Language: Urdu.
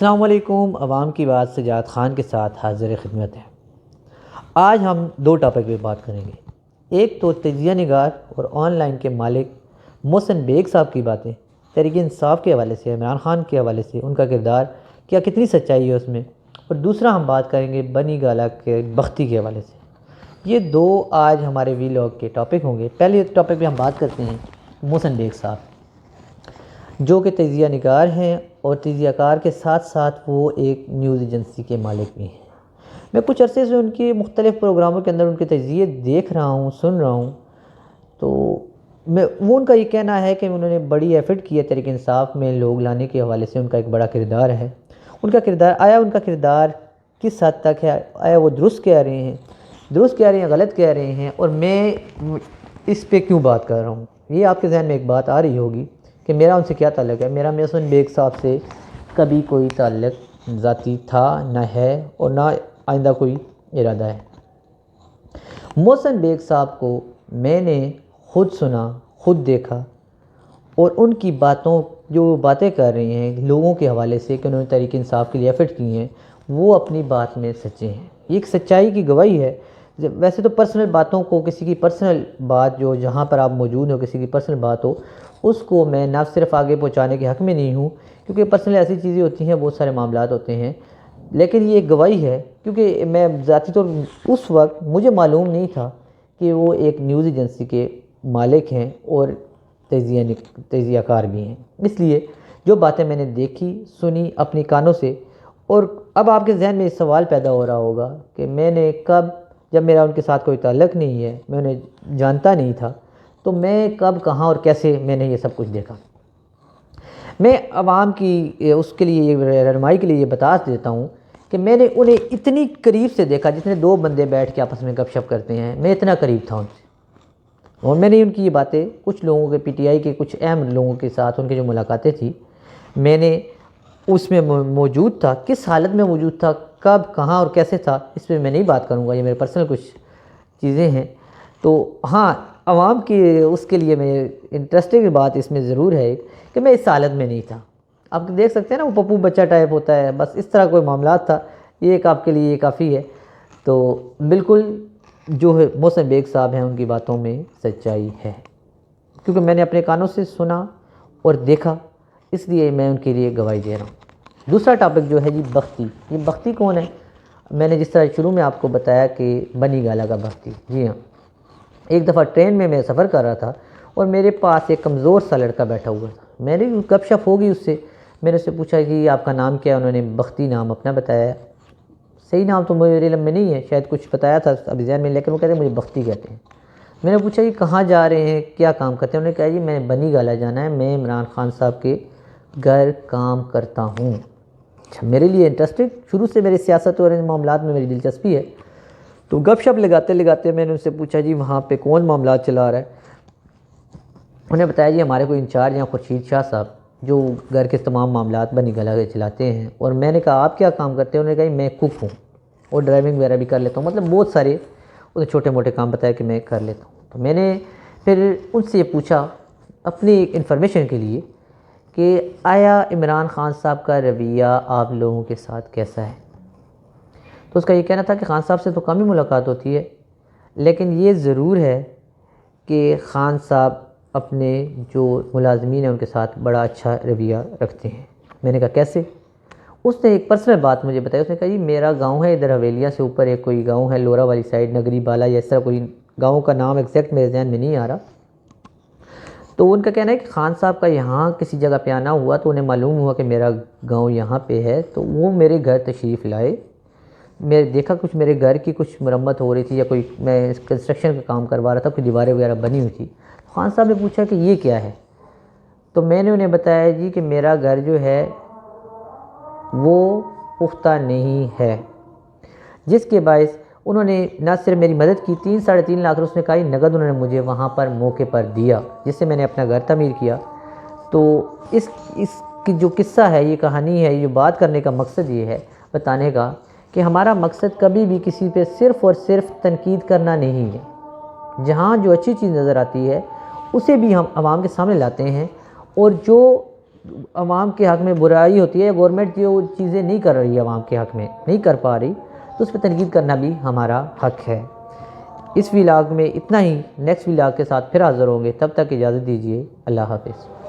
السلام علیکم، عوام کی بات سجاد خان کے ساتھ حاضر خدمت ہے۔ آج ہم دو ٹاپک پہ بات کریں گے۔ ایک تو تجزیہ نگار اور آن لائن کے مالک محسن بیگ صاحب کی باتیں تحریک انصاف کے حوالے سے، عمران خان کے حوالے سے، ان کا کردار کیا کتنی سچائی ہے اس میں، اور دوسرا ہم بات کریں گے بنی گالہ کے بختی کے حوالے سے۔ یہ دو آج ہمارے ویلاگ کے ٹاپک ہوں گے۔ پہلے ٹاپک پہ ہم بات کرتے ہیں محسن بیگ صاحب، جو کہ تجزیہ نگار ہیں اور تجزیہ کار کے ساتھ ساتھ وہ ایک نیوز ایجنسی کے مالک بھی ہیں۔ میں کچھ عرصے سے ان کے مختلف پروگراموں کے اندر ان کے تجزیے دیکھ رہا ہوں، سن رہا ہوں، تو وہ ان کا یہ کہنا ہے کہ انہوں نے بڑی ایفرٹ کی ہے تحریک انصاف میں لوگ لانے کے حوالے سے، ان کا ایک بڑا کردار ہے۔ ان کا کردار کس حد تک ہے، آیا وہ درست کہہ رہے ہیں غلط کہہ رہے ہیں، اور میں اس پہ کیوں بات کر رہا ہوں؟ یہ آپ کے ذہن میں ایک بات آ رہی ہوگی کہ میرا ان سے کیا تعلق ہے۔ میرا محسن بیگ صاحب سے کبھی کوئی تعلق ذاتی تھا نہ ہے، اور نہ آئندہ کوئی ارادہ ہے۔ محسن بیگ صاحب کو میں نے خود سنا، خود دیکھا، اور ان کی جو باتیں کر رہے ہیں لوگوں کے حوالے سے کہ انہوں نے تحریک انصاف کے لیے ایفرٹ کی ہیں، وہ اپنی بات میں سچے ہیں۔ یہ ایک سچائی کی گواہی ہے۔ ویسے تو پرسنل باتوں کو، کسی کی پرسنل بات جو جہاں پر آپ موجود ہو، کسی کی پرسنل بات ہو، اس کو میں نہ صرف آگے پہنچانے کے حق میں نہیں ہوں، کیونکہ پرسنل ایسی چیزیں ہوتی ہیں، بہت سارے معاملات ہوتے ہیں، لیکن یہ ایک گواہی ہے، کیونکہ میں ذاتی طور اس وقت مجھے معلوم نہیں تھا کہ وہ ایک نیوز ایجنسی کے مالک ہیں اور تجزیہ کار بھی ہیں۔ اس لیے جو باتیں میں نے دیکھی، سنی اپنی کانوں سے، اور اب آپ کے ذہن میں یہ سوال پیدا ہو رہا ہوگا کہ میں نے کب، جب میرا ان کے ساتھ کوئی تعلق نہیں ہے، میں انہیں جانتا نہیں تھا، تو میں کب، کہاں اور کیسے میں نے یہ سب کچھ دیکھا۔ میں عوام کی اس کے لیے رہنمائی کے لیے یہ بتا دیتا ہوں کہ میں نے انہیں اتنی قریب سے دیکھا، جتنے دو بندے بیٹھ کے آپس میں گپ شپ کرتے ہیں، میں اتنا قریب تھا ان سے، اور میں نے ان کی یہ باتیں کچھ لوگوں کے پی ٹی آئی کے کچھ اہم لوگوں کے ساتھ ان کی جو ملاقاتیں تھیں، میں نے اس میں موجود تھا، کس حالت میں موجود تھا، کب، کہاں اور کیسے تھا، اس پہ میں نہیں بات کروں گا، یہ میرے پرسنل کچھ چیزیں ہیں۔ تو ہاں، عوام کی اس کے لیے میں انٹرسٹنگ بات اس میں ضرور ہے کہ میں اس حالت میں نہیں تھا۔ آپ دیکھ سکتے ہیں نا، وہ پپو بچہ ٹائپ ہوتا ہے، بس اس طرح کوئی معاملات تھا۔ یہ ایک آپ کے لیے یہ کافی ہے۔ تو بالکل جو ہے محسن بیگ صاحب ہیں، ان کی باتوں میں سچائی ہے، کیونکہ میں نے اپنے کانوں سے سنا اور دیکھا، اس لیے میں ان کے لیے گواہی دے رہا ہوں۔ دوسرا ٹاپک جو ہے جی بختی۔ یہ بختی کون ہے؟ میں نے جس طرح شروع میں آپ کو بتایا کہ بنی گالہ کا بختی، جی ہاں، ایک دفعہ ٹرین میں سفر کر رہا تھا، اور میرے پاس ایک کمزور سا لڑکا بیٹھا ہوا تھا۔ میں نے گپ شپ ہوگی اس سے، میں نے اس سے پوچھا کہ آپ کا نام کیا ہے؟ انہوں نے بختی نام اپنا بتایا۔ صحیح نام تو میرے علم میں نہیں ہے، شاید کچھ بتایا تھا ابھی ذہن میں، لیکن وہ کہتے ہیں مجھے بختی کہتے ہیں۔ میں نے پوچھا کہ کہاں جا رہے ہیں، کیا کام کرتے ہیں؟ انہوں نے کہا جی میں نے بنی گالہ جانا ہے، میں عمران خان صاحب کے گھر کام کرتا ہوں۔ اچھا، میرے لیے انٹرسٹنگ، شروع سے میری سیاست اور ان معاملات میں میری دلچسپی ہے، تو گپ شپ لگاتے لگاتے میں نے ان سے پوچھا جی وہاں پہ کون معاملات چلا رہا ہے؟ انہیں بتایا جی ہمارے کوئی انچارج ہیں خورشید شاہ صاحب، جو گھر کے تمام معاملات بنی گالہ کے چلاتے ہیں۔ اور میں نے کہا آپ کیا کام کرتے ہیں؟ انہوں نے کہا جی میں کک ہوں، اور ڈرائیونگ وغیرہ بھی کر لیتا ہوں، مطلب بہت سارے انہیں چھوٹے موٹے کام بتایا کہ میں کر لیتا ہوں۔ تو میں نے پھر ان سے یہ پوچھا اپنی انفارمیشن کے لیے کہ آیا عمران خان صاحب کا رویہ آپ لوگوں کے ساتھ کیسا ہے؟ تو اس کا یہ کہنا تھا کہ خان صاحب سے تو کم ہی ملاقات ہوتی ہے، لیکن یہ ضرور ہے کہ خان صاحب اپنے جو ملازمین ہیں ان کے ساتھ بڑا اچھا رویہ رکھتے ہیں۔ میں نے کہا کیسے؟ اس نے ایک پرسنل بات مجھے بتائی۔ اس نے کہا جی میرا گاؤں ہے ادھر حویلیہ سے اوپر ایک کوئی گاؤں ہے لورا والی سائڈ، نگری بالا یا اس طرح کوئی گاؤں کا نام ایگزیکٹ میرے ذہن میں نہیں آ رہا۔ تو ان کا کہنا ہے کہ خان صاحب کا یہاں کسی جگہ پہ آنا ہوا، تو انہیں معلوم ہوا کہ میرا گاؤں یہاں پہ ہے، تو وہ میرے گھر تشریف لائے۔ میں دیکھا کچھ میرے گھر کی کچھ مرمت ہو رہی تھی، یا کوئی میں کنسٹرکشن کا کام کروا رہا تھا، کچھ دیواریں وغیرہ بنی ہوئی تھی۔ خان صاحب نے پوچھا کہ یہ کیا ہے؟ تو میں نے انہیں بتایا جی کہ میرا گھر جو ہے وہ پختہ نہیں ہے، جس کے باعث انہوں نے نہ صرف میری مدد کی، 3-3.5 لاکھ اس نے کہا نقد انہوں نے مجھے وہاں پر موقع پر دیا، جس سے میں نے اپنا گھر تعمیر کیا۔ تو اس کی جو قصہ ہے، یہ کہانی ہے، یہ بات کرنے کا مقصد یہ ہے بتانے کا کہ ہمارا مقصد کبھی بھی کسی پہ صرف اور صرف تنقید کرنا نہیں ہے۔ جہاں جو اچھی چیز نظر آتی ہے اسے بھی ہم عوام کے سامنے لاتے ہیں، اور جو عوام کے حق میں برائی ہوتی ہے، گورنمنٹ جو چیزیں نہیں کر رہی ہے عوام کے حق میں، نہیں کر پا رہی، تو اس پہ تنقید کرنا بھی ہمارا حق ہے۔ اس ولاگ میں اتنا ہی، نیکسٹ ولاگ کے ساتھ پھر حاضر ہوں گے، تب تک اجازت دیجیے، اللہ حافظ۔